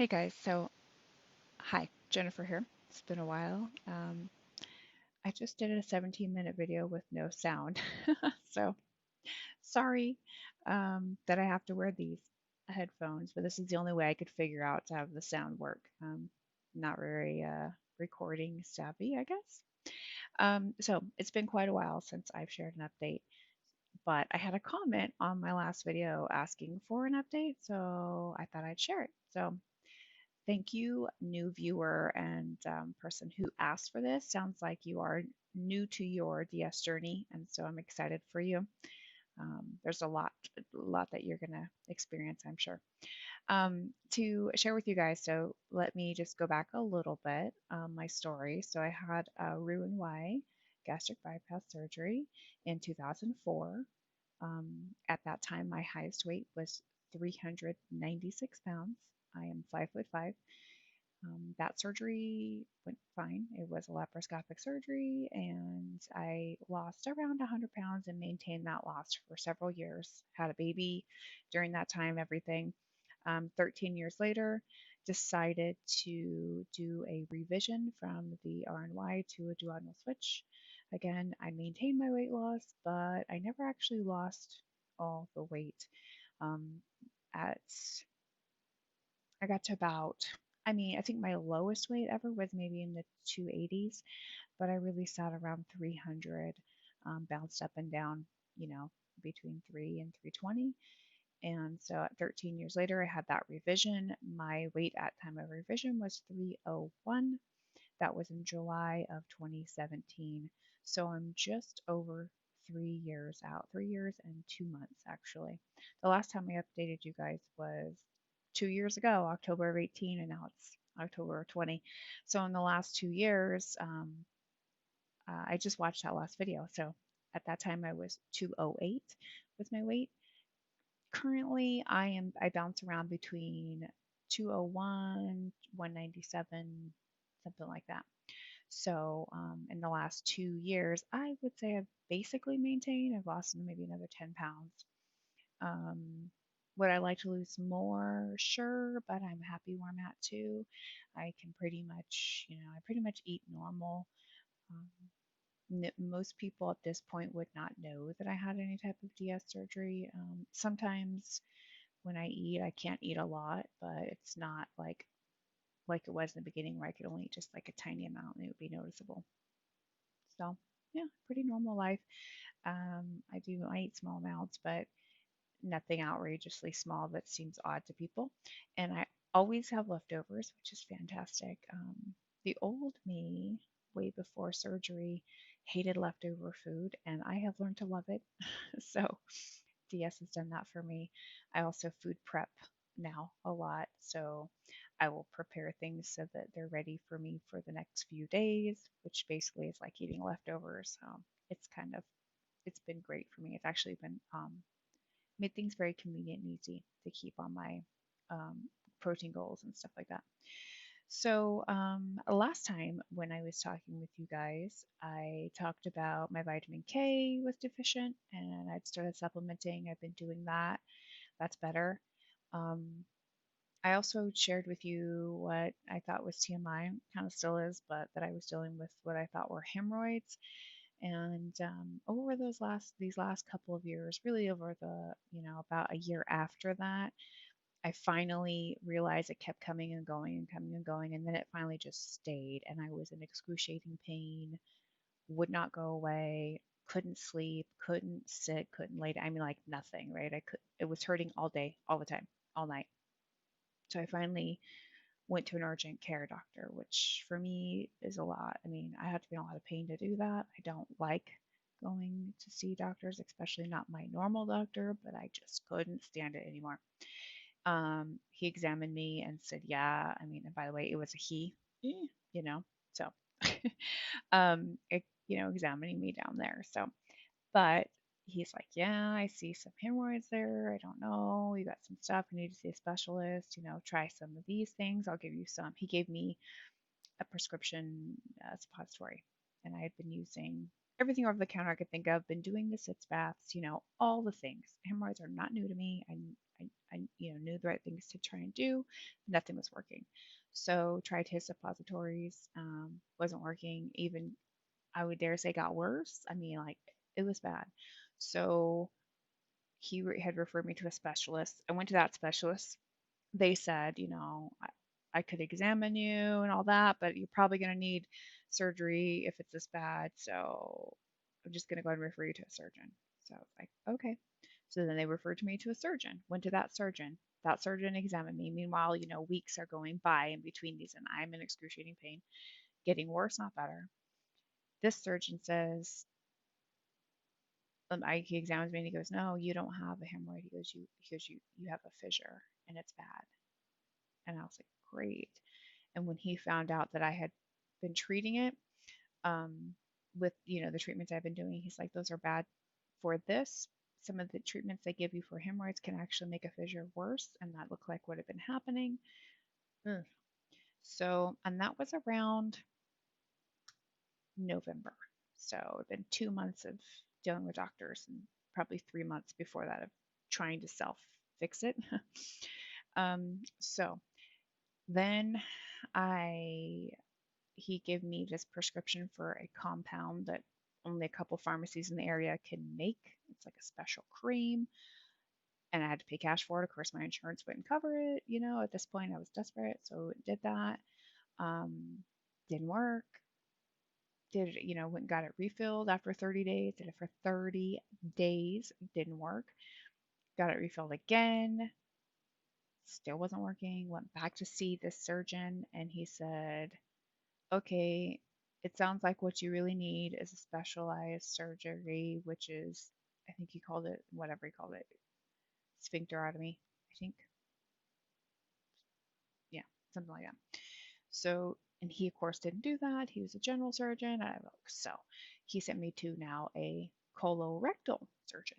Hey guys, hi, Jennifer here. It's been a while. I just did a 17-minute video with no sound. So sorry that I have to wear these headphones, but this is the only way I could figure out to have the sound work. Not very recording savvy, I guess. So it's been quite a while since I've shared an update, but I had a comment on my last video asking for an update, so I thought I'd share it. So thank you, new viewer and person who asked for this. Sounds like you are new to your DS journey, and so I'm excited for you. There's a lot that you're gonna experience, I'm sure. To share with you guys, so let me just go back a little bit. My story. So I had a RNY gastric bypass surgery in 2004. At that time, my highest weight was 396 pounds. I am 5'5". That surgery went fine. It was a laparoscopic surgery, and I lost around 100 pounds and maintained that loss for several years. Had a baby during that time, everything. 13 years later, decided to do a revision from the RNY to a duodenal switch. Again, I maintained my weight loss, but I never actually lost all the weight. Um, at I got to about, I think my lowest weight ever was maybe in the 280s, but I really sat around 300, bounced up and down, between 3 and 320. And so at 13 years later, I had that revision. My weight at time of revision was 301. That was in July of 2017. So I'm just over 3 years out, 3 years and 2 months actually. The last time I updated you guys was 2 years ago, October of 18, and now it's October of 20. So in the last 2 years, I just watched that last video. So at that time I was 208 with my weight. Currently I bounce around between 201, 197, something like that. So in the last 2 years, I would say I've basically maintained. I've lost maybe another 10 pounds. Um, would I like to lose more? Sure, but I'm happy where I'm at too. I can pretty much, I pretty much eat normal. Um, Most people at this point would not know that I had any type of DS surgery. Sometimes when I eat, I can't eat a lot, but it's not like it was in the beginning where I could only eat just like a tiny amount and it would be noticeable. So yeah, pretty normal life. I eat small amounts, but nothing outrageously small that seems odd to people. And I always have leftovers, which is fantastic. The old me, way before surgery, hated leftover food, and I have learned to love it. So DS has done that for me. I also food prep now a lot. So I will prepare things so that they're ready for me for the next few days, which basically is like eating leftovers. It's kind of, it's been great for me. It's actually been made things very convenient and easy to keep on my um, protein goals and stuff like that. So, last time when I was talking with you guys, I talked about my vitamin K was deficient and I'd started supplementing. I've been doing that. That's better. Um, I also shared with you what I thought was TMI, kind of still is, but that I was dealing with what I thought were hemorrhoids. And over these last couple of years, really over the, about a year after that, I finally realized it kept coming and going and coming and going, and then it finally just stayed, and I was in excruciating pain, would not go away, couldn't sleep, couldn't sit, couldn't lay down. I mean, like nothing, right? It was hurting all day, all the time, all night. So I finally went to an urgent care doctor, which for me is a lot. I mean, I have to be in a lot of pain to do that. I don't like going to see doctors, especially not my normal doctor, but I just couldn't stand it anymore. He examined me and said, yeah, I mean, and by the way, it was a he, you know, so, examining me down there. So, but he's like, yeah, I see some hemorrhoids there. I don't know. You got some stuff. You need to see a specialist. Try some of these things. I'll give you some. He gave me a prescription suppository, and I had been using everything over the counter I could think of, been doing the sitz baths, all the things. Hemorrhoids are not new to me. I knew the right things to try and do. Nothing was working. So tried his suppositories, wasn't working. Even I would dare say got worse. I mean, like it was bad. So had referred me to a specialist. I went to that specialist. They said, I could examine you and all that, but you're probably going to need surgery if it's this bad. So I'm just going to go ahead and refer you to a surgeon. So I was like, okay. So then they referred me to a surgeon, went to that surgeon. That surgeon examined me. Meanwhile, weeks are going by in between these, and I'm in excruciating pain, getting worse, not better. This surgeon says, he examines me and he goes, "No, you don't have a hemorrhoid." You have a fissure and it's bad. And I was like, "Great." And when he found out that I had been treating it, with the treatments I've been doing, he's like, "Those are bad for this. Some of the treatments they give you for hemorrhoids can actually make a fissure worse, and that looked like what had been happening." Ugh. So, and that was around November. So it's been 2 months of dealing with doctors and probably 3 months before that of trying to self fix it. So then I he gave me this prescription for a compound that only a couple pharmacies in the area can make. It's like a special cream, and I had to pay cash for it. Of course, my insurance wouldn't cover it. At this point, I was desperate, so did that. Um, didn't work. Did it, went and got it refilled after 30 days. Did it for 30 days. Didn't work. Got it refilled again. Still wasn't working. Went back to see this surgeon, and he said, okay, it sounds like what you really need is a specialized surgery, which is, I think he called it, whatever he called it, sphincterotomy, I think. Yeah, something like that. So, and he, of course, didn't do that. He was a general surgeon. So he sent me to now a colorectal surgeon.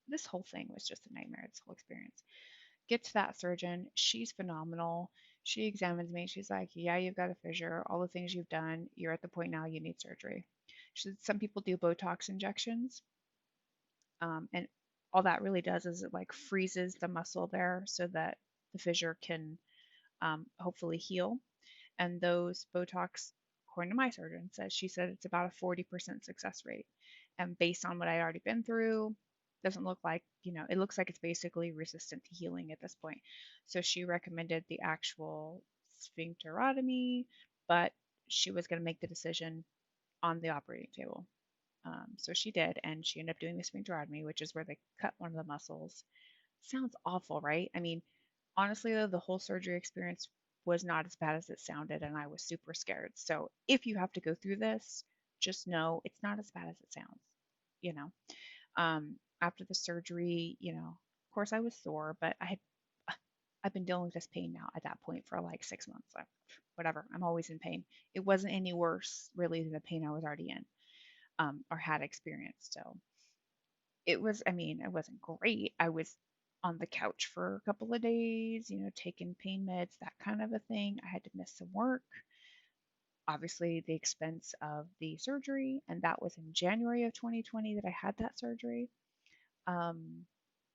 This whole thing was just a nightmare, this whole experience. Get to that surgeon. She's phenomenal. She examines me. She's like, "Yeah, you've got a fissure. All the things you've done, you're at the point now you need surgery." She said, "Some people do Botox injections, and all that really does is it like freezes the muscle there so that the fissure can hopefully heal." And those Botox, according to my surgeon, she said it's about a 40% success rate. And based on what I already been through, doesn't look like, it looks like it's basically resistant to healing at this point. So she recommended the actual sphincterotomy, but she was going to make the decision on the operating table. So she did, and she ended up doing the sphincterotomy, which is where they cut one of the muscles. Sounds awful, right? I mean, honestly, though, the whole surgery experience was not as bad as it sounded, and I was super scared. So if you have to go through this, just know it's not as bad as it sounds. You know, After the surgery, of course I was sore, but I've been dealing with this pain now at that point for like 6 months. Like, whatever, I'm always in pain. It wasn't any worse really than the pain I was already in, or had experienced. So it was, I mean, it wasn't great. I was on the couch for a couple of days, taking pain meds, that kind of a thing. I had to miss some work. Obviously, the expense of the surgery, and that was in January of 2020 that I had that surgery. Um,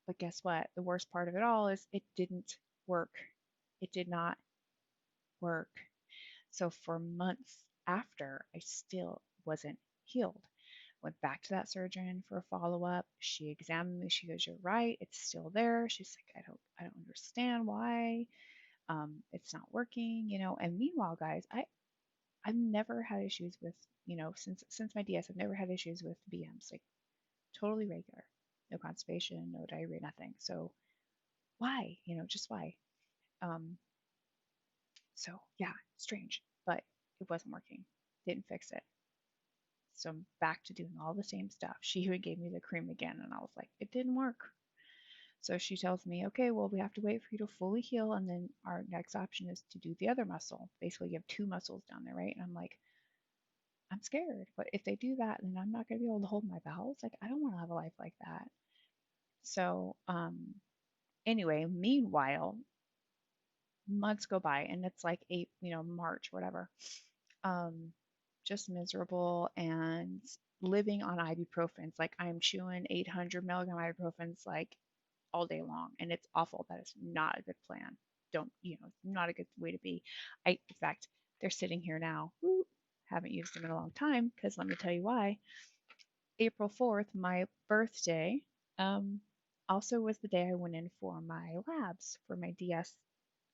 but guess what? The worst part of it all is it didn't work. It did not work. So for months after, I still wasn't healed. Went back to that surgeon for a follow-up. She examined me. She goes, "You're right. It's still there." She's like, I don't understand why. It's not working, And meanwhile, guys, I've never had issues with, since my DS, I've never had issues with BMs, like totally regular. No constipation, no diarrhea, nothing. So why? Just why? Um, so yeah, strange, but it wasn't working. Didn't fix it. So I'm back to doing all the same stuff. She even gave me the cream again, and I was like, it didn't work. So she tells me, okay, well, we have to wait for you to fully heal, and then our next option is to do the other muscle. Basically, you have two muscles down there, right? And I'm like, I'm scared. But if they do that, then I'm not going to be able to hold my bowels. Like, I don't want to have a life like that. So, anyway, meanwhile, months go by, and it's like March, whatever. Um, just miserable and living on ibuprofens. Like I'm chewing 800 milligram ibuprofens like all day long, and it's awful. That is not a good plan. Don't, it's not a good way to be. In fact, they're sitting here now. Woo, haven't used them in a long time because let me tell you why. April 4th, my birthday, um, also was the day I went in for my labs for my DS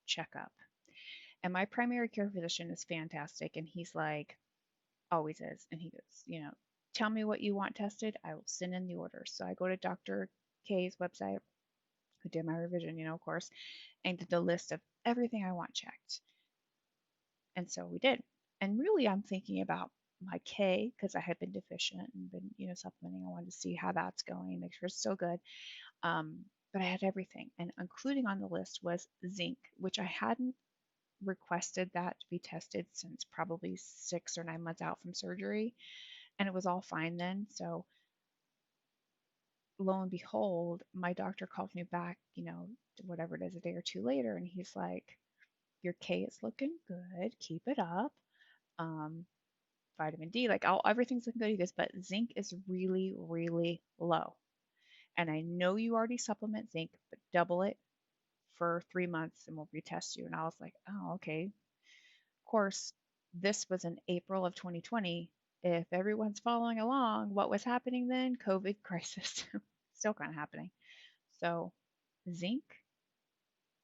checkup. And my primary care physician is fantastic. And he's like, always is. And he goes, tell me what you want tested. I will send in the orders. So I go to Dr. K's website, who did my revision, of course, and did the list of everything I want checked. And so we did. And really, I'm thinking about my K because I had been deficient and been, supplementing. I wanted to see how that's going, make sure it's still good. But I had everything, and including on the list was zinc, which I hadn't requested that to be tested since probably 6 or 9 months out from surgery, and it was all fine then. So lo and behold, my doctor calls me back, whatever it is, a day or two later, and he's like, "Your K is looking good. Keep it up. Um, vitamin D, like everything's looking good." He goes, "But zinc is really, really low. And I know you already supplement zinc, but double it for 3 months and we'll retest you." And I was like, "Oh, okay." Of course, this was in April of 2020. If everyone's following along, what was happening then? COVID crisis. Still kind of happening. So zinc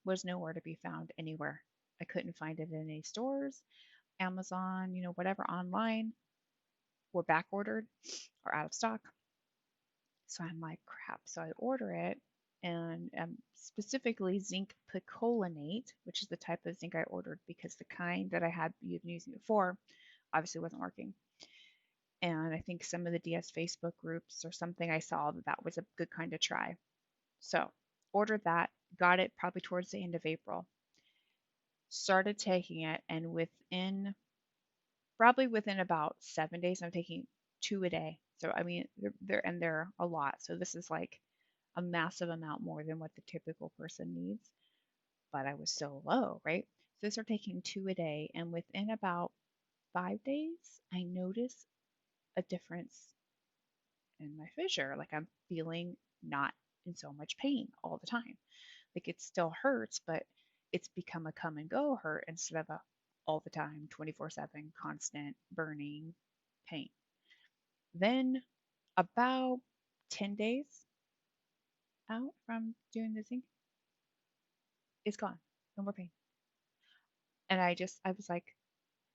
was nowhere to be found anywhere. I couldn't find it in any stores, Amazon, whatever online, were back ordered or out of stock. So I'm like, crap. So I order it, and specifically zinc picolinate, which is the type of zinc I ordered because the kind that I had been using before obviously wasn't working. And I think some of the DS Facebook groups or something, I saw that that was a good kind to try. So ordered that, got it probably towards the end of April, started taking it, and within about 7 days, I'm taking 2 a day. So I mean, they're a lot. So this is like a massive amount more than what the typical person needs. But I was so low, right? So I started taking 2 a day, and within about 5 days, I noticed a difference in my fissure. Like I'm feeling not in so much pain all the time. Like it still hurts, but it's become a come and go hurt instead of a all the time, 24/7, constant burning pain. Then about 10 days out from doing the zinc, it's gone. No more pain. And I was like,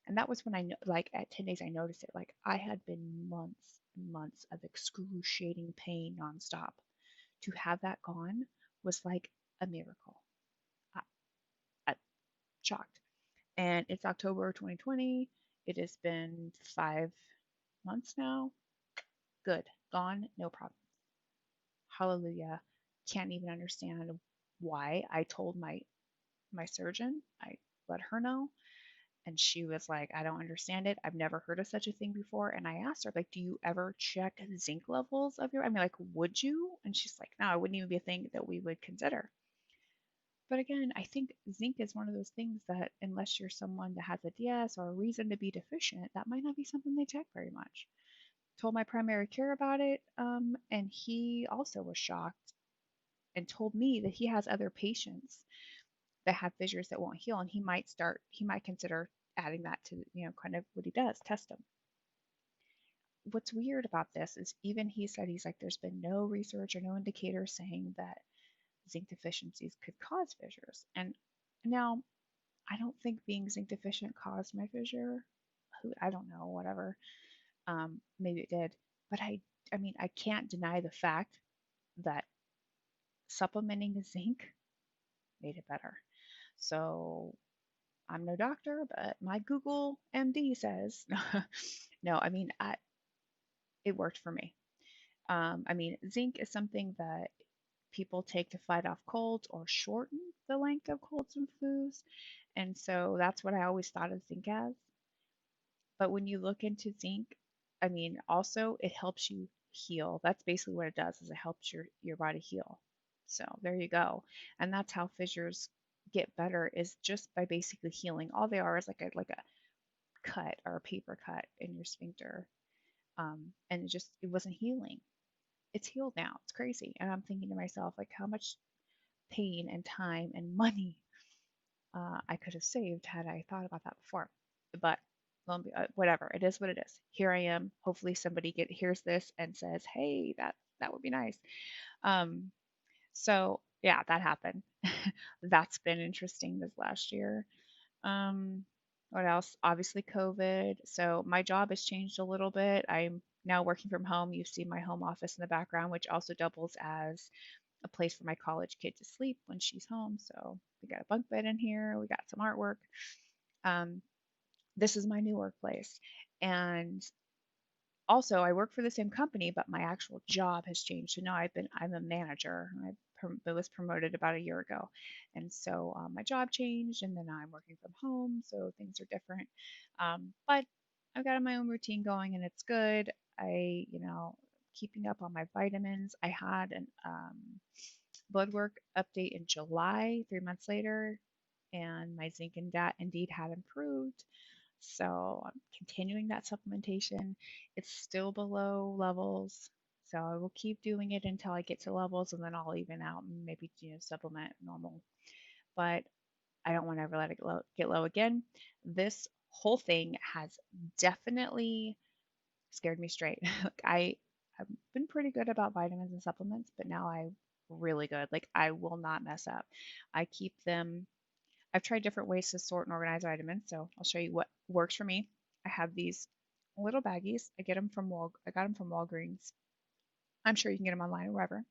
and that was when like at 10 days, I noticed it. Like I had been months and months of excruciating pain nonstop. To have that gone was like a miracle. I, I'm shocked. And it's October 2020. It has been 5 months now. Good. Gone. No problem. Hallelujah. Can't even understand why. I told my surgeon, I let her know, and she was like, "I don't understand it. I've never heard of such a thing before." And I asked her, like, "Do you ever check zinc levels of your?" I mean, like, would you? And she's like, "No, it wouldn't even be a thing that we would consider." But again, I think zinc is one of those things that, unless you're someone that has a DS or a reason to be deficient, that might not be something they check very much. Told my primary care about it, and he also was shocked and told me that he has other patients that have fissures that won't heal, and he might consider adding that to, kind of what he does, test them. What's weird about this is even he said, he's like, there's been no research or no indicator saying that zinc deficiencies could cause fissures. And now I don't think being zinc deficient caused my fissure. I don't know, whatever. Maybe it did, but I mean, I can't deny the fact that supplementing zinc made it better. So I'm no doctor, but my Google MD says no. I mean, it worked for me. I mean, zinc is something that people take to fight off colds or shorten the length of colds and flus, and so that's what I always thought of zinc as. But when you look into zinc, I mean, also it helps you heal. That's basically what it does, is it helps your body heal. So there you go. And that's how fissures get better, is just by basically healing. All they are is like a cut or a paper cut in your sphincter. And it wasn't healing. It's healed now. It's crazy. And I'm thinking to myself, like, how much pain and time and money I could have saved had I thought about that before. But whatever, it is what it is. Here I am. Hopefully somebody hears this and says, "Hey, that would be nice." Um, so yeah, that happened. That's been interesting this last year. What else? Obviously COVID. So my job has changed a little bit. I'm now working from home. You see my home office in the background, which also doubles as a place for my college kid to sleep when she's home. So we got a bunk bed in here. We got some artwork. Um, this is my new workplace. And also, I work for the same company, but my actual job has changed. So now I'm a manager. I was promoted about a year ago. And so my job changed, and then I'm working from home. So things are different. But I've got my own routine going, and it's good. Keeping up on my vitamins. I had an blood work update in July, 3 months later, and my zinc and indeed had improved. So I'm continuing that supplementation. It's still below levels. So I will keep doing it until I get to levels, and then I'll even out and maybe supplement normal. But I don't want to ever let it get low again. This whole thing has definitely scared me straight. I've been pretty good about vitamins and supplements, but now I'm really good. Like I will not mess up. I keep them. I've tried different ways to sort and organize vitamins, so I'll show you what works for me. I have these little baggies. I got them from Walgreens. I'm sure you can get them online or wherever.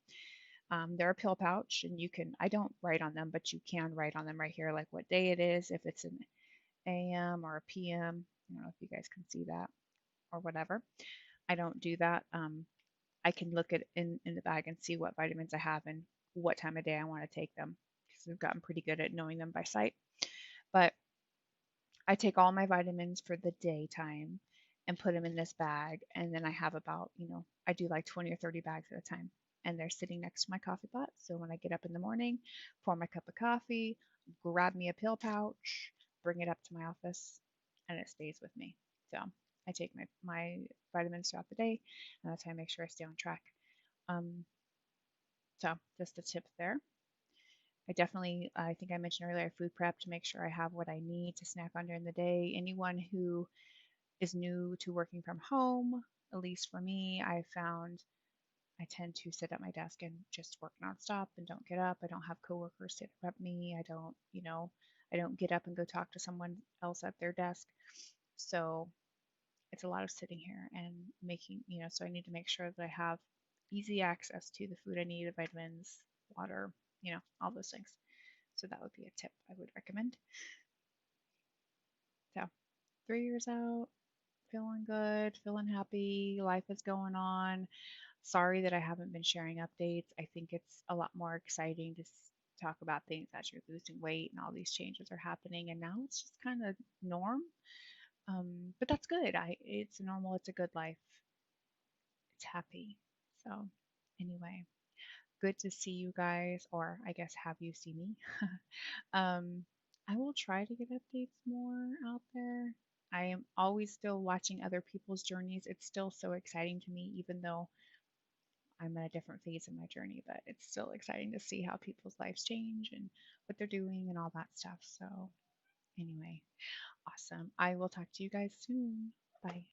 They're a pill pouch, and you can. I don't write on them, but you can write on them right here, like what day it is, if it's an AM or a PM. I don't know if you guys can see that or whatever. I don't do that. I can look at in the bag and see what vitamins I have and what time of day I want to take them because we've gotten pretty good at knowing them by sight. But I take all my vitamins for the daytime and put them in this bag. And then I have I do like 20 or 30 bags at a time. And they're sitting next to my coffee pot. So when I get up in the morning, pour my cup of coffee, grab me a pill pouch, bring it up to my office, and it stays with me. So I take my vitamins throughout the day, and that's how I make sure I stay on track. Um, so just a tip there. I think I mentioned earlier, I food prep to make sure I have what I need to snack on during the day. Anyone who is new to working from home, at least for me, I found I tend to sit at my desk and just work nonstop and don't get up. I don't have coworkers to prep me. I don't get up and go talk to someone else at their desk. So it's a lot of sitting here and so I need to make sure that I have easy access to the food I need, the vitamins, water, all those things. So that would be a tip I would recommend. So 3 years out, feeling good, feeling happy, life is going on. Sorry that I haven't been sharing updates. I think it's a lot more exciting to talk about things as you're losing weight and all these changes are happening. And now it's just kind of norm. But that's good. It's normal. It's a good life. It's happy. So anyway, good to see you guys, or I guess have you see me. um, I will try to get updates more out there. I am always still watching other people's journeys. It's still so exciting to me, even though I'm in a different phase in my journey, but it's still exciting to see how people's lives change and what they're doing and all that stuff. So, anyway, awesome. I will talk to you guys soon. Bye.